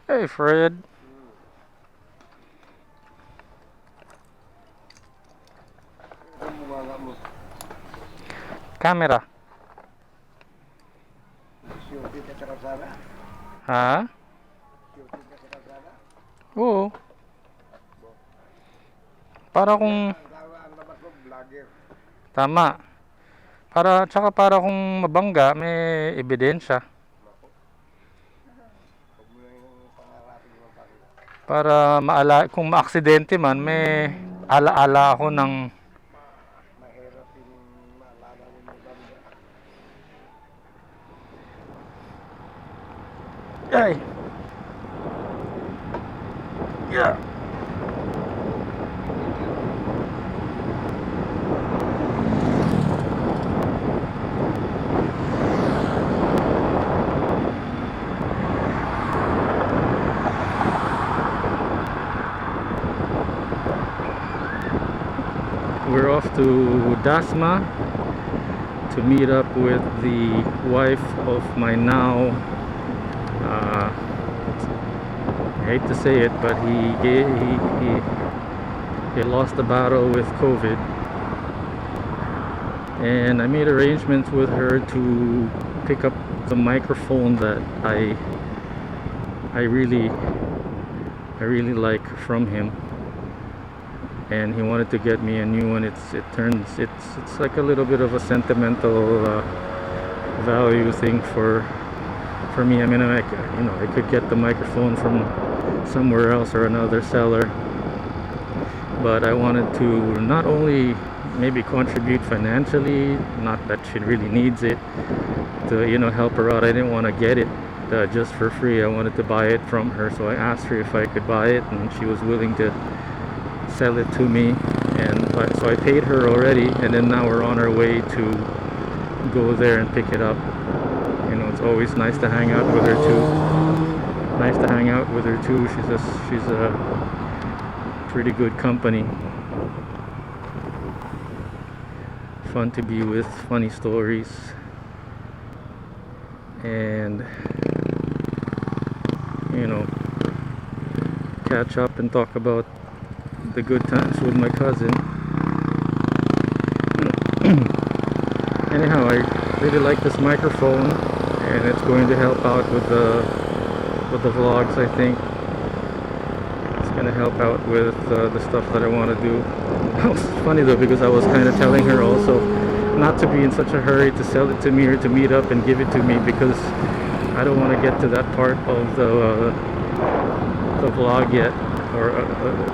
Hey, Fred. Camera. Ha? Oo. Para kung tama. Tsaka para kung mabangga, may ebidensya. Para kung maaksidente man, may ala-ala ako ng ay. Yeah. We're off to Dasma to meet up with the wife of my now I hate to say it, but he lost the battle with COVID, and I made arrangements with her to pick up the microphone that I really like from him, and he wanted to get me a new one. It's like a little bit of a sentimental value thing for me. I mean, I could get the microphone from somewhere else or another seller, but I wanted to not only maybe contribute financially, not that she really needs it, to help her out. I didn't want to get it just for free. I wanted to buy it from her, so I asked her if I could buy it, and she was willing to sell it to me, and so I paid her already, and then now we're on our way to go there and pick it up. It's always nice to hang out with her too. She's a pretty good company. Fun to be with, funny stories, and catch up and talk about the good times with my cousin. Anyhow, I really like this microphone, and it's going to help out with the vlogs. I think it's going to help out with the stuff that I want to do. It's funny though, because I was kind of telling her also not to be in such a hurry to sell it to me or to meet up and give it to me, because I don't want to get to that part of the vlog yet,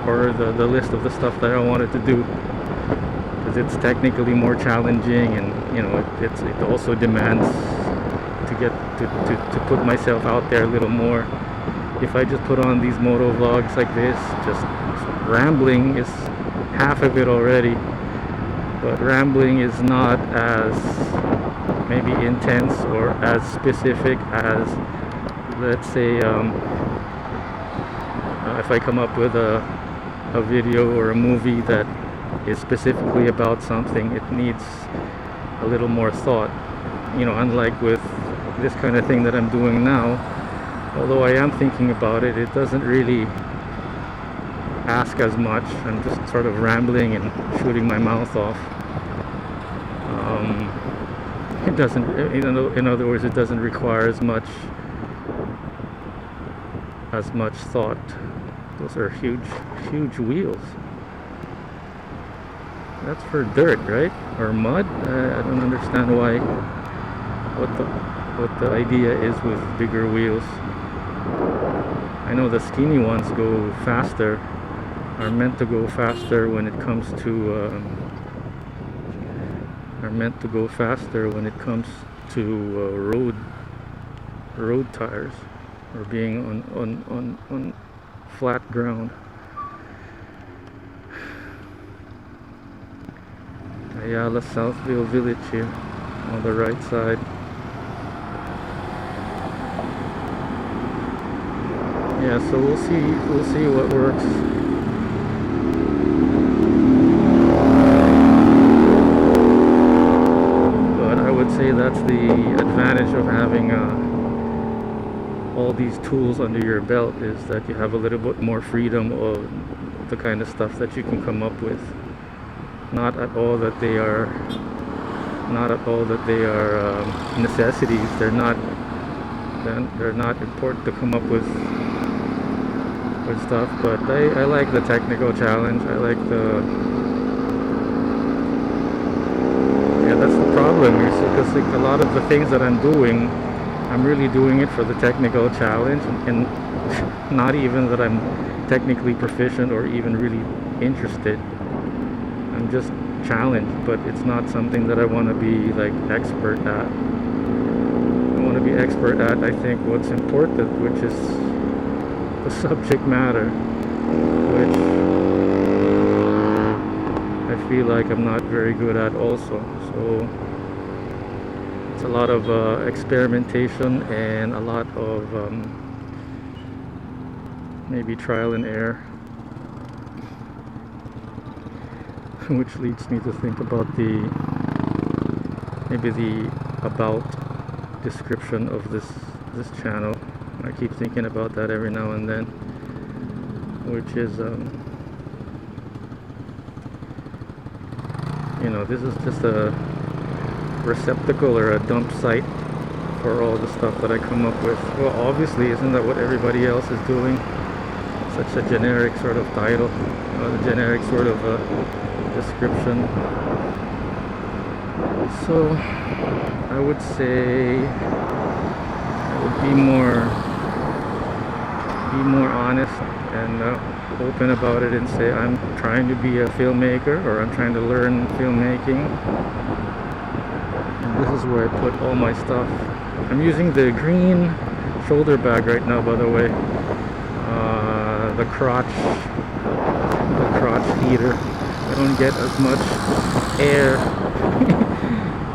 or the list of the stuff that I wanted to do, because it's technically more challenging, and it also demands to get to put myself out there a little more. If I just put on these moto vlogs like this, just rambling is half of it already, but rambling is not as maybe intense or as specific as, let's say, if I come up with a video or a movie that is specifically about something, it needs a little more thought. Unlike with this kind of thing that I'm doing now, although I am thinking about it, it doesn't really ask as much. I'm just sort of rambling and shooting my mouth off. It doesn't, in other words, it doesn't require as much thought. Those are huge wheels. That's for dirt, right? Or mud? I don't understand what the idea is with bigger wheels. I know the skinny ones go faster, are meant to go faster when it comes to road tires, or being on flat ground. Ayala Southville Village here on the right side. Yeah, so we'll see what works. But I would say that's the advantage of having all these tools under your belt, is that you have a little bit more freedom of the kind of stuff that you can come up with. Not at all that they are necessities. They're not important to come up with stuff, but I like the technical challenge. I like that's the problem, because like a lot of the things that I'm doing, I'm really doing it for the technical challenge, and not even that I'm technically proficient or even really interested. I'm just challenged, but it's not something that I want to be like expert at. I want to be expert at, I think, what's important, which is the subject matter, which I feel like I'm not very good at also. So it's a lot of experimentation and a lot of maybe trial and error, which leads me to think about maybe the about description of this channel. I keep thinking about that every now and then, which is you know, this is just a receptacle or a dump site for all the stuff that I come up with. Well, obviously, isn't that what everybody else is doing? Such a generic sort of title, a generic sort of description. So I would say I would be more honest and open about it, and say I'm trying to be a filmmaker, or I'm trying to learn filmmaking, and this is where I put all my stuff. I'm using the green shoulder bag right now, by the way. The crotch heater. I don't get as much air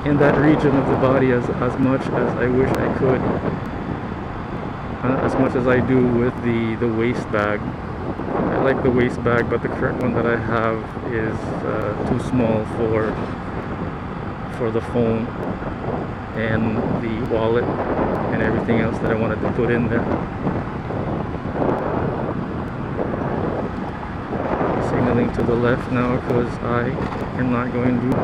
in that region of the body as much as I wish I could, as much as I do with the waist bag. I like the waist bag, but the current one that I have is too small for the phone and the wallet and everything else that I wanted to put in there. Signaling to the left now because I am not going to.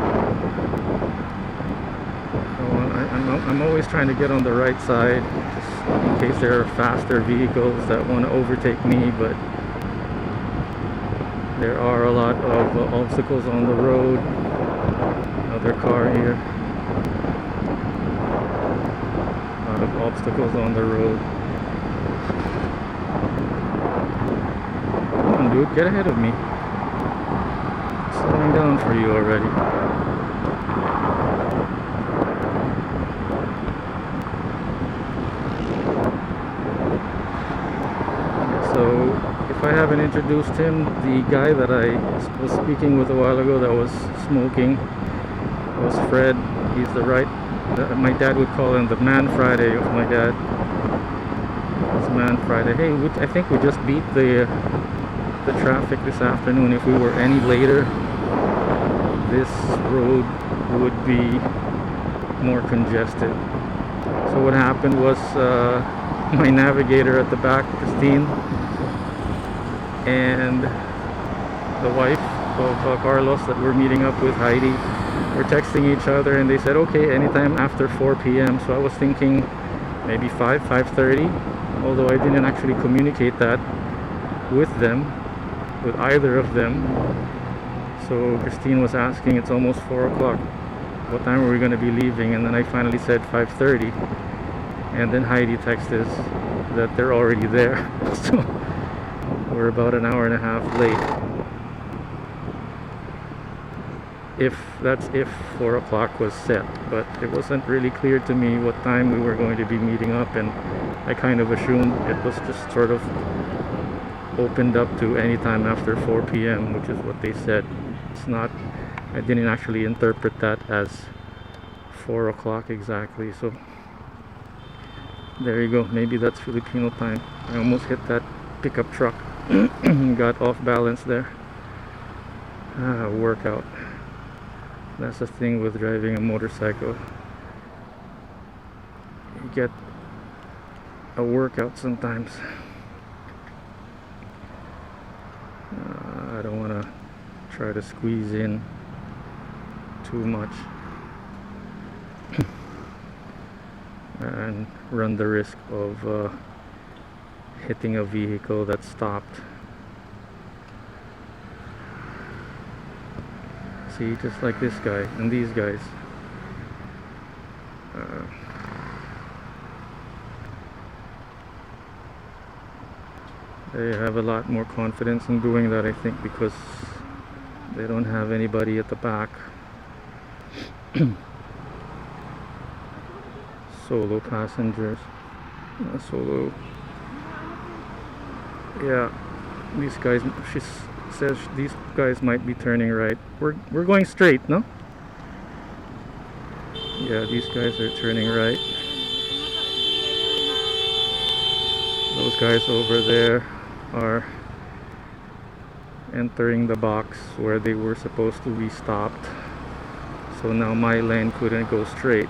I'm always trying to get on the right side, just in case there are faster vehicles that want to overtake me, but there are a lot of obstacles on the road. Another car here. A lot of obstacles on the road. Come on, dude, get ahead of me. Slowing down for you already. So if I haven't introduced him, the guy that I was speaking with a while ago that was smoking was Fred. He's my dad would call him the Man Friday of my dad. It's Man Friday. Hey, I think we just beat the traffic this afternoon. If we were any later, this road would be more congested. So what happened was my navigator at the back, Christine, and the wife of Carlos that we're meeting up with, Heidi, were texting each other, and they said okay, anytime after 4 p.m. So I was thinking maybe 5:30, although I didn't actually communicate that with either of them. So Christine was asking, it's almost 4 o'clock, what time are we going to be leaving? And then I finally said 5:30, and then Heidi texted us that they're already there. So we're about an hour and a half late. If 4 o'clock was set, but it wasn't really clear to me what time we were going to be meeting up, and I kind of assumed it was just sort of opened up to any time after 4 p.m., which is what they said. It's not, I didn't actually interpret that as 4 o'clock exactly. So there you go, maybe that's Filipino time. I almost hit that pickup truck. Got off balance there. Workout. That's the thing with driving a motorcycle. you get a workout sometimes. I don't want to try to squeeze in too much and run the risk of hitting a vehicle that stopped. See, just like this guy and these guys. They have a lot more confidence in doing that, I think, because they don't have anybody at the back. Solo passengers. Solo. Yeah, these guys, she says these guys might be turning right. We're going straight, no? Yeah, these guys are turning right. Those guys over there are entering the box where they were supposed to be stopped. So now my lane couldn't go straight.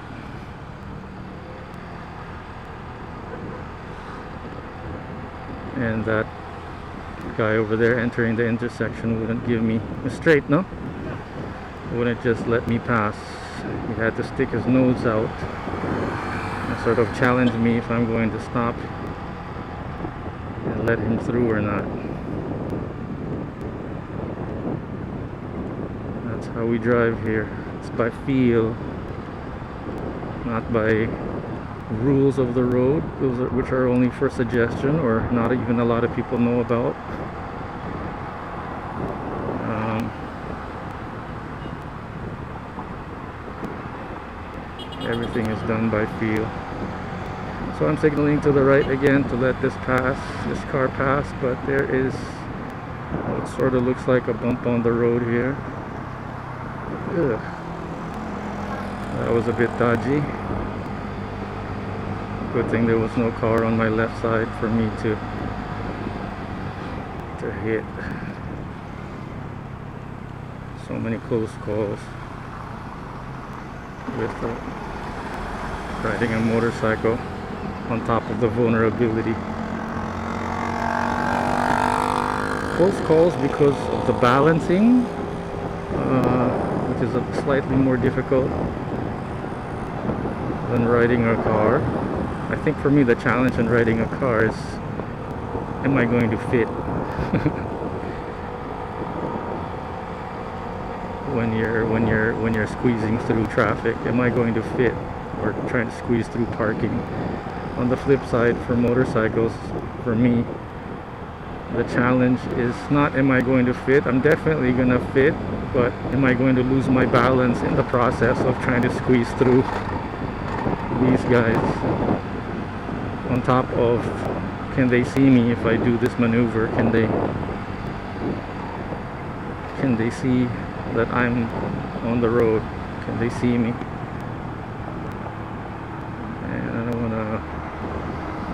And that guy over there entering the intersection wouldn't give me a straight, no? Wouldn't just let me pass. He had to stick his nose out and sort of challenge me if I'm going to stop and let him through or not. That's how we drive here. It's by feel, not by rules of the road, which are only for suggestion or not even a lot of people know about. Everything is done by feel. So I'm signaling to the right again to let this car pass, but there is what sort of looks like a bump on the road here. Ugh. That was a bit dodgy. Good thing there was no car on my left side for me to hit. So many close calls with riding a motorcycle on top of the vulnerability. Close calls because of the balancing, which is slightly more difficult than riding a car. I think for me the challenge in riding a car is, am I going to fit? when you're squeezing through traffic, am I going to fit, or trying to squeeze through parking? On the flip side, for motorcycles, for me, the challenge is not am I going to fit. I'm definitely gonna fit, but am I going to lose my balance in the process of trying to squeeze through these guys? On top of, can they see me if I do this maneuver? Can they see that I'm on the road? Can they see me? And I don't want to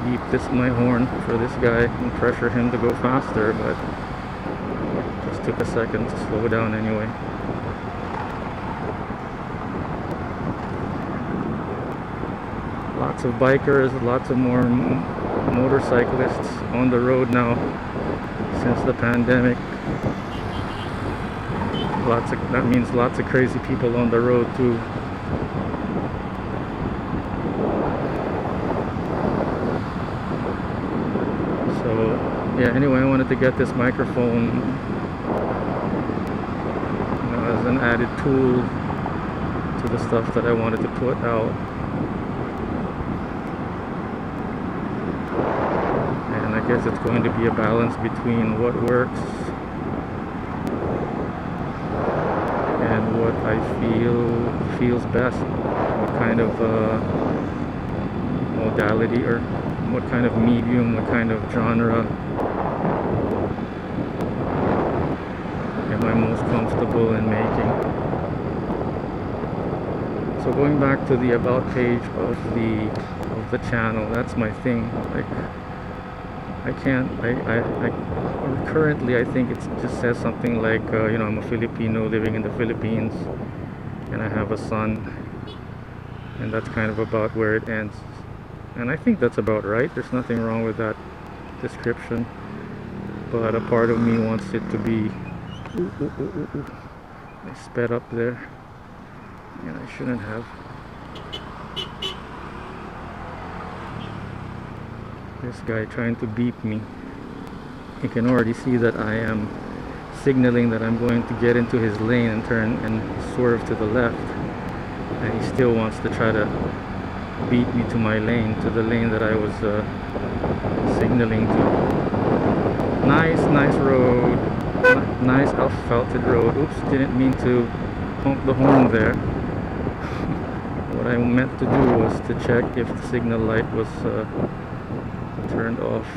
beep my horn for this guy and pressure him to go faster, but just took a second to slow down anyway. Lots of bikers, lots of more motorcyclists on the road now since the pandemic. That means lots of crazy people on the road too. So yeah, anyway, I wanted to get this microphone, as an added tool to the stuff that I wanted to put out. And I guess it's going to be a balance between what works and what I feels best, what kind of modality, or what kind of medium, what kind of genre am I most comfortable in making. So going back to the about page of the channel, that's my thing. Like, currently I think it just says something like, I'm a Filipino living in the Philippines and I have a son, and that's kind of about where it ends. And I think that's about right. There's nothing wrong with that description. But a part of me wants it to be... Ooh, ooh, ooh, ooh, ooh. I sped up there. And I shouldn't have. This guy trying to beat me. He can already see that I am signaling that I'm going to get into his lane and turn and swerve to the left. And he still wants to try to beat me to my lane, to the lane that I was signaling to. Nice road. Nice asphalted road. Oops, didn't mean to honk the horn there. What I meant to do was to check if the signal light was turned off.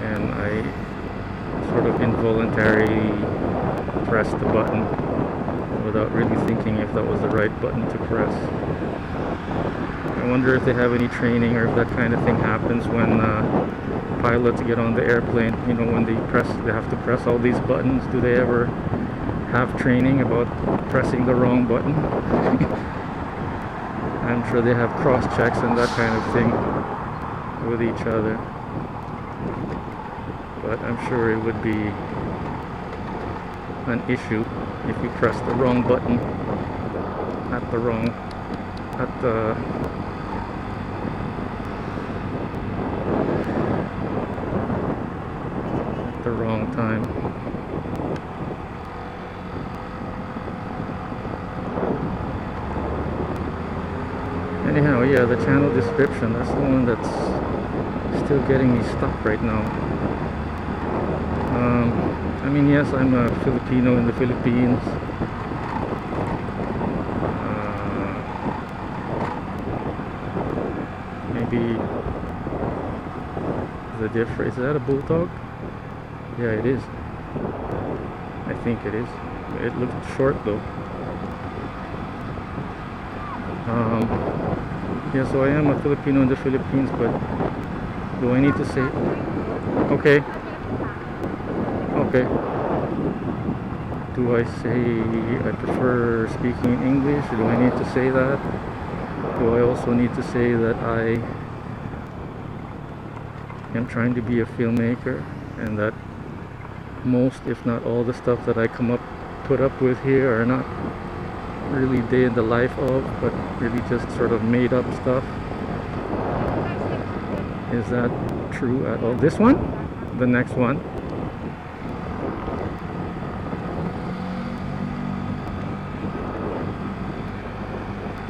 And I sort of involuntarily pressed the button without really thinking if that was the right button to press. I wonder if they have any training or if that kind of thing happens when pilots get on the airplane. You know, when they have to press all these buttons. Do they ever have training about pressing the wrong button? I'm sure they have cross checks and that kind of thing with each other. But I'm sure it would be an issue if you press the wrong button at the wrong time. Anyhow, yeah, the channel description, that's the one that's still getting me stuck right now. I mean, yes, I'm a Filipino in the Philippines. Maybe the difference, is that a bulldog? Yeah, it is. I think it is. It looked short though. Yeah, so I am a Filipino in the Philippines, but do I need to say... Okay. Okay. Do I say I prefer speaking English? Do I need to say that? Do I also need to say that I am trying to be a filmmaker and that most, if not all, the stuff that I put up with here are not really day in the life of, but really just sort of made up stuff? Is that true at all? This one? The next one?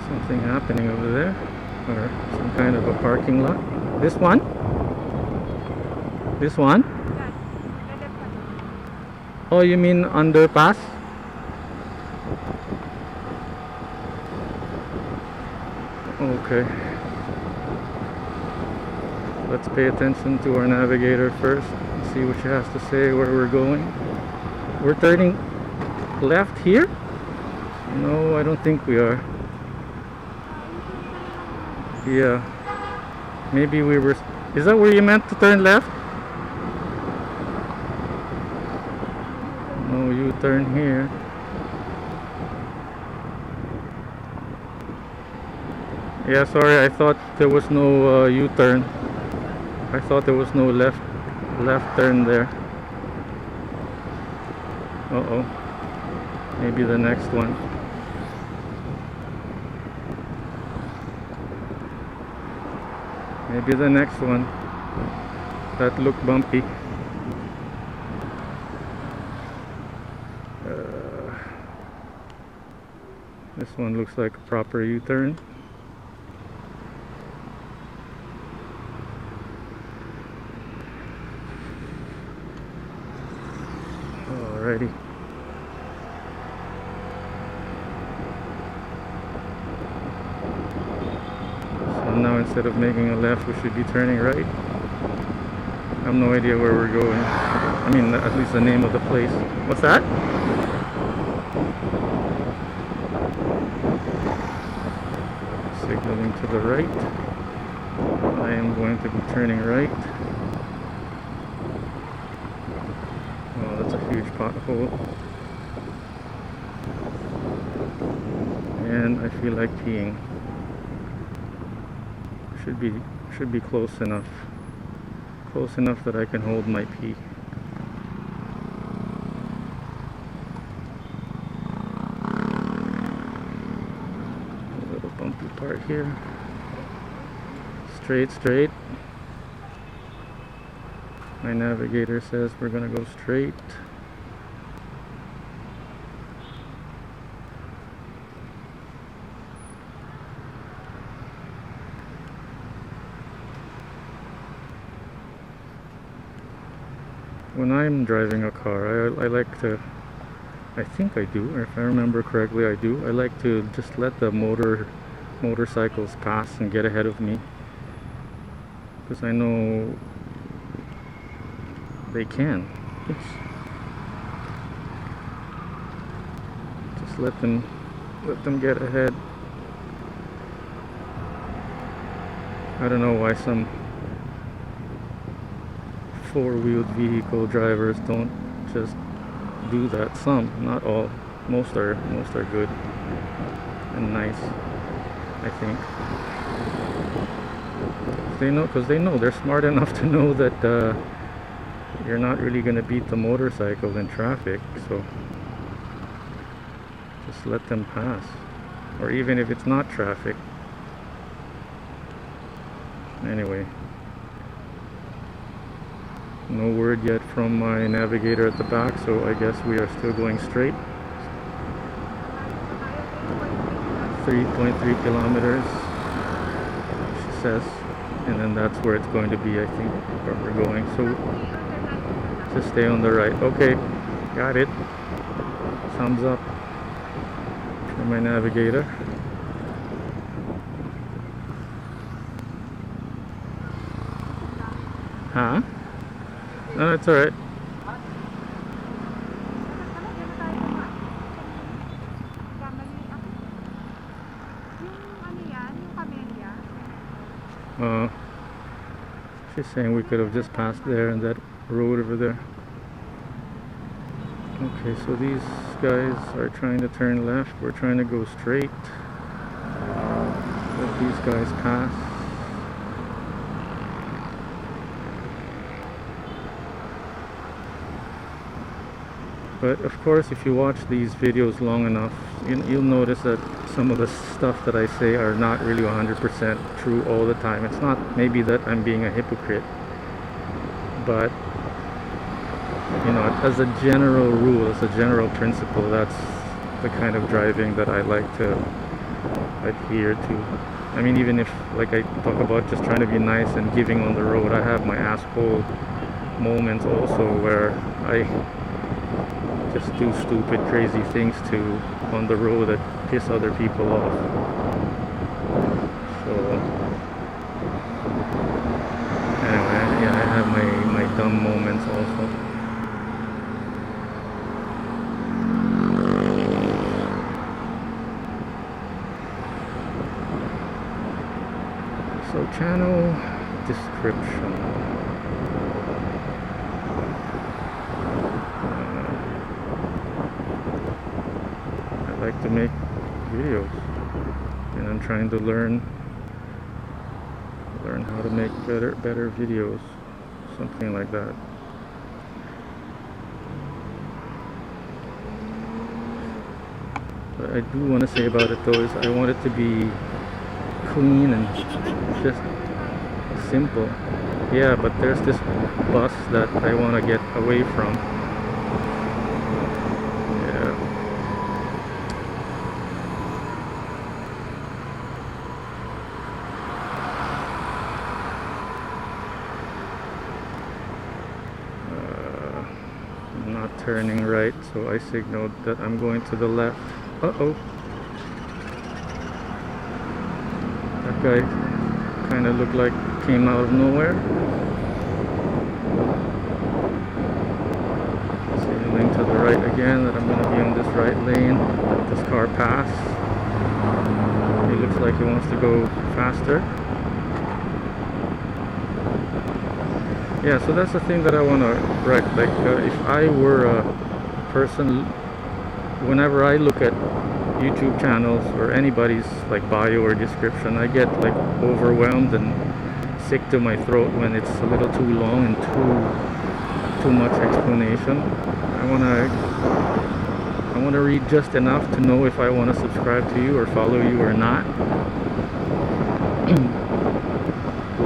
Something happening over there, or some kind of a parking lot. This one? This one? Oh, you mean underpass? Okay. Let's pay attention to our navigator first. See what she has to say, where we're going. We're turning left here? No, I don't think we are. Yeah. Maybe we were... Is that where you meant to turn left? No, you turn here. Yeah, sorry, I thought there was no U-turn. I thought there was no left turn there. Uh-oh. Maybe the next one. Maybe the next one. That looked bumpy. This one looks like a proper U-turn. Alrighty. So now instead of making a left, we should be turning right. I have no idea where we're going. I mean, at least the name of the place. What's that? Signaling to the right. I am going to be turning right. Oh, that's a huge pothole. And I feel like peeing. Should be close enough. Close enough that I can hold my pee. A little bumpy part here. Straight, straight. My navigator says we're gonna go straight. When I'm driving a car, I like to, I think I do, or if I remember correctly, I do. I like to just let the motorcycles pass and get ahead of me, because I know they can. Oops. Just let them get ahead. I don't know why some four-wheeled vehicle drivers don't just do that. Some, not all. Most are good and nice, I think. They know, because they know, they're smart enough to know that you're not really going to beat the motorcycle in traffic, so just let them pass. Or even if it's not traffic. Anyway, no word yet from my navigator at the back, so I guess we are still going straight. 3.3 kilometers, she says, and then that's where it's going to be, I think, where we're going. So just stay on the right. Okay, got it. Thumbs up from my navigator. Huh? No, it's alright. She's saying we could have just passed there and that road over there. Okay, so these guys are trying to turn left. We're trying to go straight. Let these guys pass. But of course, if you watch these videos long enough, you'll notice that some of the stuff that I say are not really 100% true all the time. It's not maybe that I'm being a hypocrite, but you know, as a general rule, as a general principle, that's the kind of driving that I like to adhere to. I mean, even if, like I talk about just trying to be nice and giving on the road, I have my asshole moments also where I just do stupid, crazy things on the road that piss other people off. So anyway, yeah, I have my dumb moments also. So channel description. I like to make videos, and I'm trying to learn how to make better videos, something like that. What I do want to say about it though is I want it to be clean and just simple. Yeah, but there's this bus that I want to get away from. Turning right, so I signaled that I'm going to the left. Uh-oh. That guy kind of looked like came out of nowhere. Signaling to the right again that I'm going to be on this right lane. Let this car pass. He looks like he wants to go faster. Yeah, so that's the thing that I want to write. Like, if I were a person, whenever I look at YouTube channels or anybody's like bio or description, I get like overwhelmed and sick to my throat when it's a little too long and too much explanation. I wanna read just enough to know if I want to subscribe to you or follow you or not.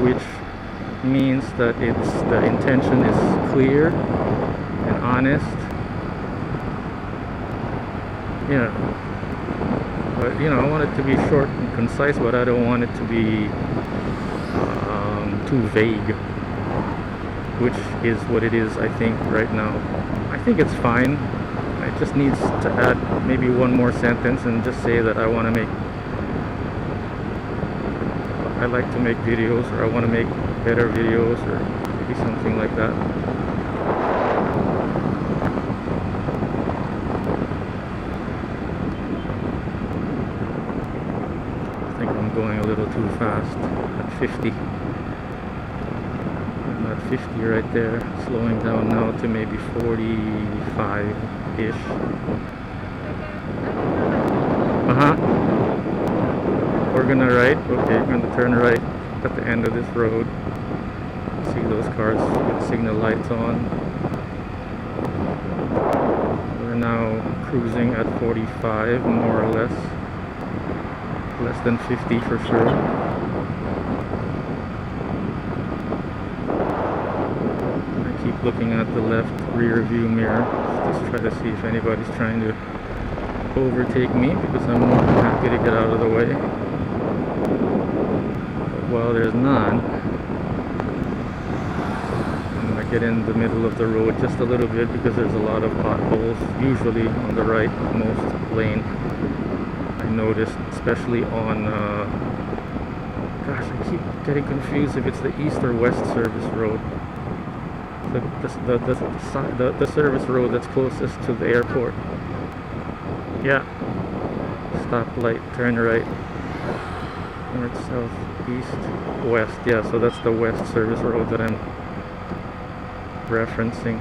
Which means that the intention is clear and honest. Yeah. But you know, I want it to be short and concise, but I don't want it to be too vague, which is what it is, I think, right now. I think it's fine. It just needs to add maybe one more sentence and just say that I like to make videos, or I want to make better videos, or maybe something like that. I think I'm going a little too fast at 50. I'm at 50 right there, slowing down now to maybe 45-ish. We're gonna right. Okay, we're gonna turn right at the end of this road. See those cars with signal lights on. We're now cruising at 45, more or less. Less than 50 for sure. I keep looking at the left rear view mirror just try to see if anybody's trying to overtake me, because I'm more than happy to get out of the way. But while there's none, I'm going to get in the middle of the road just a little bit, because there's a lot of potholes, usually on the right most lane. I noticed, especially on, gosh, I keep getting confused if it's the east or west service road. The service road that's closest to the airport. Yeah. Stoplight, turn right. North, south, east, west. Yeah, so that's the west service road that I'm referencing.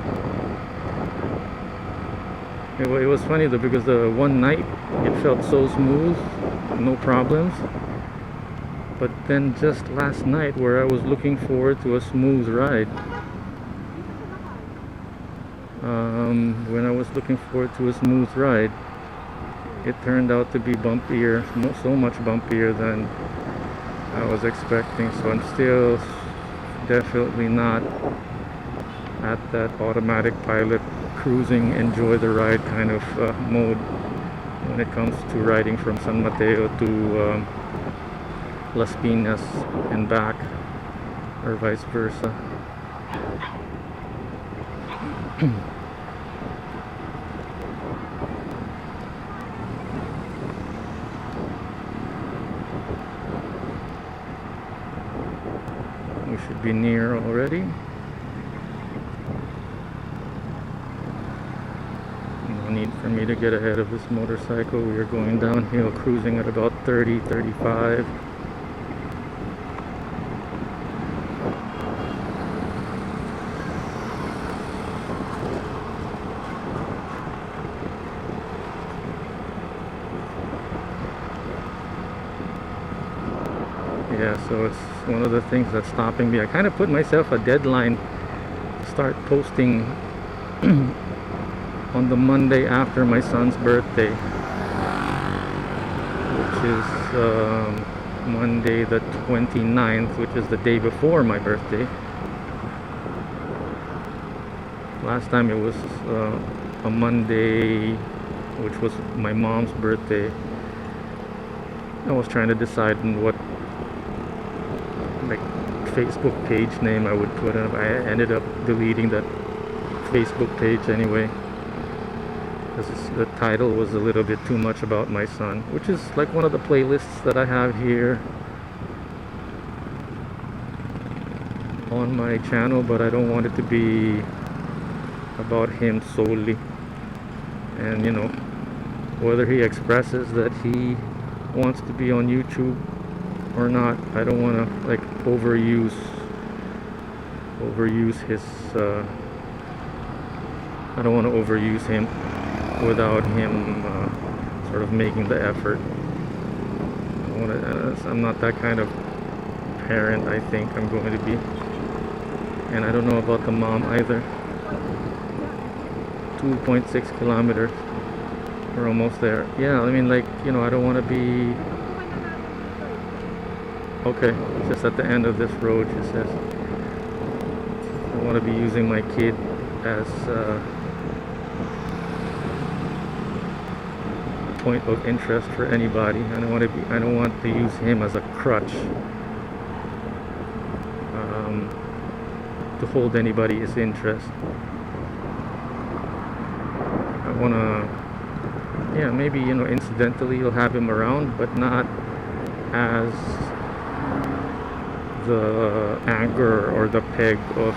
It was funny though, because the one night it felt so smooth, no problems. But then just last night, where I was looking forward to a smooth ride, when I was looking forward to a smooth ride, it turned out to be bumpier, so much bumpier than I was expecting. So I'm still definitely not at that automatic pilot cruising, enjoy the ride kind of mode when it comes to riding from San Mateo to Las Piñas and back, or vice versa. We should be near already. No need for me to get ahead of this motorcycle. We are going downhill, cruising at about 30, 35. Yeah, so it's one of the things that's stopping me. I kind of put myself a deadline to start posting on the Monday after my son's birthday, which is Monday the 29th, which is the day before my birthday. Last time it was a Monday, which was my mom's birthday. I was trying to decide on what like Facebook page name I would put up. I ended up deleting that Facebook page anyway, because the title was a little bit too much about my son, which is like one of the playlists that I have here on my channel, but I don't want it to be about him solely. And you know, whether he expresses that he wants to be on YouTube or not, I don't want to like overuse his I don't want to overuse him without him sort of making the effort. I'm not that kind of parent. I think I'm going to be, and I don't know about the mom either. 2.6 kilometers. We're almost there. Yeah, I mean, like, you know, I don't want to be. Okay, just at the end of this road, she says. I don't want to be using my kid as a point of interest for anybody. I don't want to use him as a crutch to hold anybody's interest. I want to, yeah, maybe, you know, incidentally you'll have him around, but not as the anchor or the peg of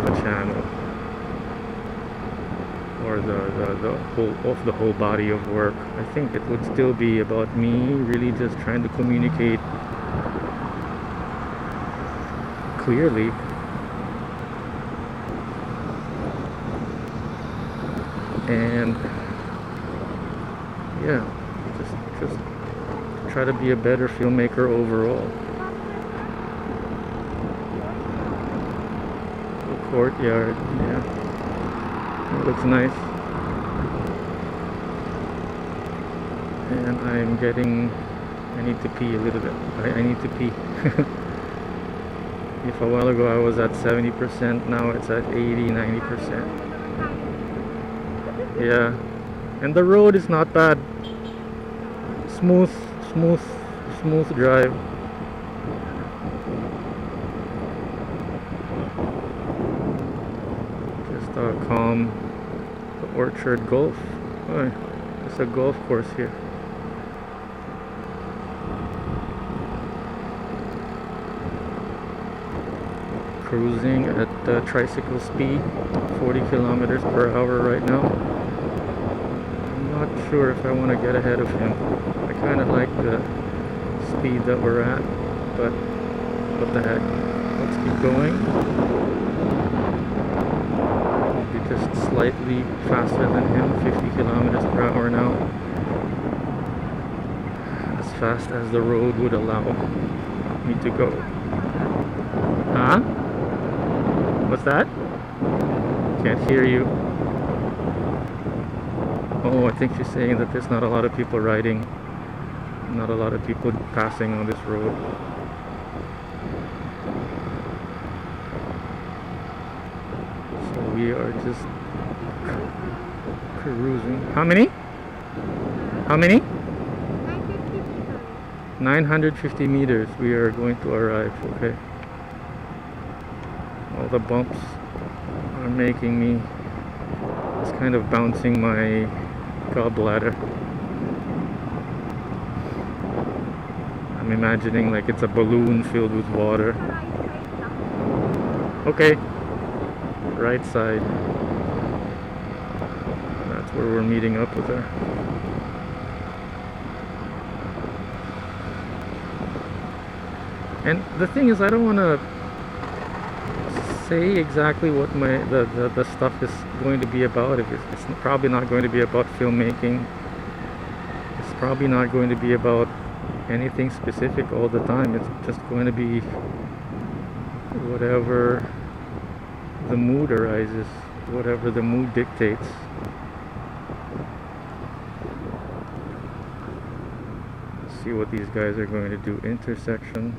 the channel, or the whole body of work. I think it would still be about me really just trying to communicate clearly. And yeah, just try to be a better filmmaker overall. The courtyard, yeah, it looks nice. And I'm getting, I need to pee a little bit. I need to pee. If a while ago I was at 70%, now it's at 80-90%. Yeah, and the road is not bad. Smooth drive. Just calm. The Orchard Golf. Oh, there's a golf course here. Cruising at tricycle speed, 40 kilometers per hour right now. I'm not sure if I want to get ahead of him. I kind of like the speed that we're at, but what the heck. Let's keep going. Maybe just slightly faster than him, 50 kilometers per hour now. As fast as the road would allow me to go. Huh? What's that? Can't hear you. Oh, I think she's saying that there's not a lot of people riding. Not a lot of people passing on this road. So we are just cruising. How many? How many? 950 meters we are going to arrive. Okay. All the bumps are making me, it's kind of bouncing my gallbladder. I'm imagining like it's a balloon filled with water. Okay, right side. That's where we're meeting up with her. And the thing is, I don't want to say exactly what the stuff is going to be about. If it's probably not going to be about filmmaking. It's probably not going to be about anything specific all the time. It's just going to be whatever the mood arises, whatever the mood dictates. Let's see what these guys are going to do. Intersection.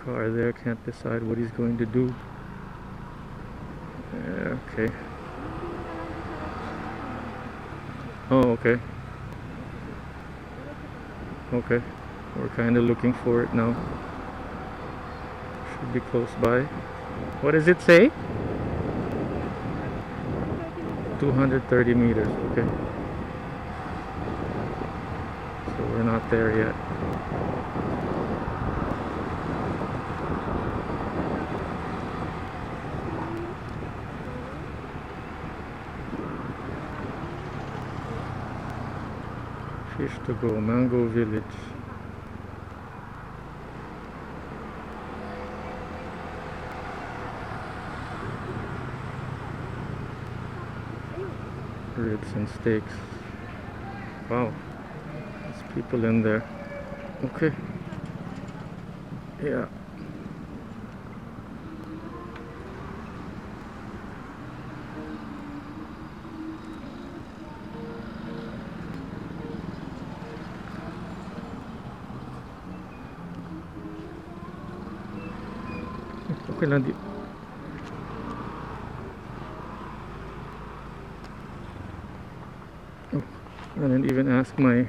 Car there, can't decide what he's going to do. Okay. Oh, okay. Okay. We're kind of looking for it now. Should be close by. What does it say? 230 meters. Okay. So we're not there yet. Fish to go, Mango Village. ribs and steaks. Wow, there's people in there. Okay. Yeah. Okay lang di. Oh, I didn't even ask my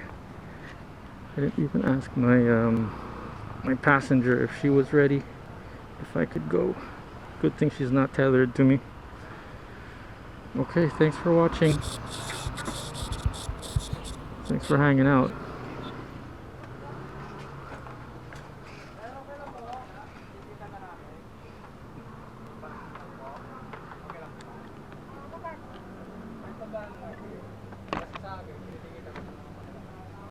my passenger if she was ready, if I could go. Good thing she's not tethered to me. Okay, thanks for watching. Thanks for hanging out.